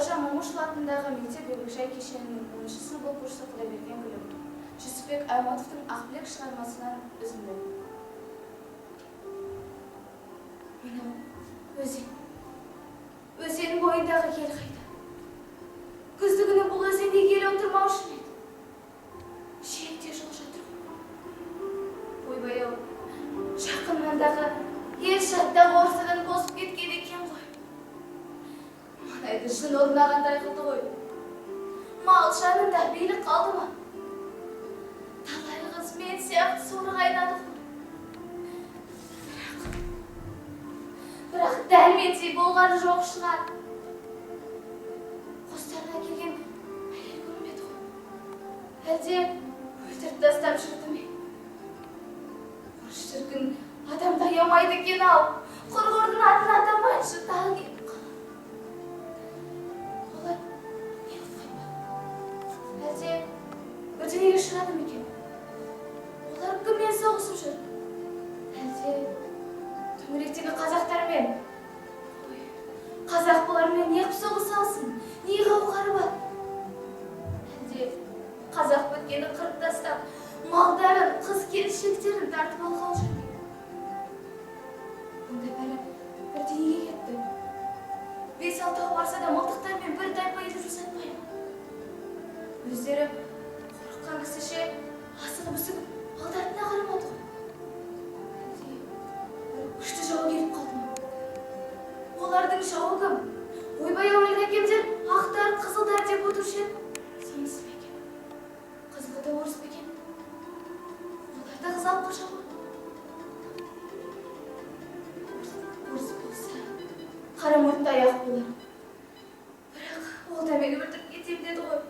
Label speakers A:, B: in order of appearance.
A: Бауыржан Момышұлы атындағы мектеп бөбекжай кешенінің 10-шы сынып оқушысы Құдайберген Гүлім Жүсіпбек Аймауытовтың Ақбілек шығармасынан үзінді. Мынау өзен бойындағы кел қайда. Күздігіні бұл өзенде келе отырмаушы еді. Шиекте жол жатыр. Ойбай-ау, жақынмандағы ел шаттағы орсыдан босып кеткен екен ғой. Манайды жын орнағандай қылды ғой. Мал жанында билік қалды ма? Талай қыз мен сияқты соры қайнады ғой. Бірақ дәрменсей болғаны жоқ шығар. Қостарына келген әйел көрмеді ғой. Әлде өлтіріп тастап жүрді ме? Шіркін адамды аямайды екен ау. Құрғырдың атын атамайыншы тағы келіп қалады. Олар не қылған ба? Әлде бірдеңеге ұшырады ма екен? Олар кіммен соғысып жүр? Әлде төңіректегі қазақтармен? Қазақ бұлармен неғып соғыса алсын? Не қауқары бар? Әлде қазақ біткені қырып тастап, малдарын, қыз-келіншектерін тартып алғалы жүр ме? Онда бәрі бірдеңеге кетті. 5-6 барса да мылтықтармен бір тайпа етіп жасатпай ма? Өздері қорыққан кісіше асығып-үсігіп алдарына қарамады ғой. Әлде бір күшті жау келіп қалды ма? Олардың жауы кім? Ойбай-ау әкемдер ақтар, қызылдар деп отырушы еді. Сонысы ма екен? Қызылы да орыс па екен? Олар да қыз алып қаша ма? Орыс болса, қара мұртты аяқ болар. Бірақ ол да мені өлтіріп кетем деді ғой.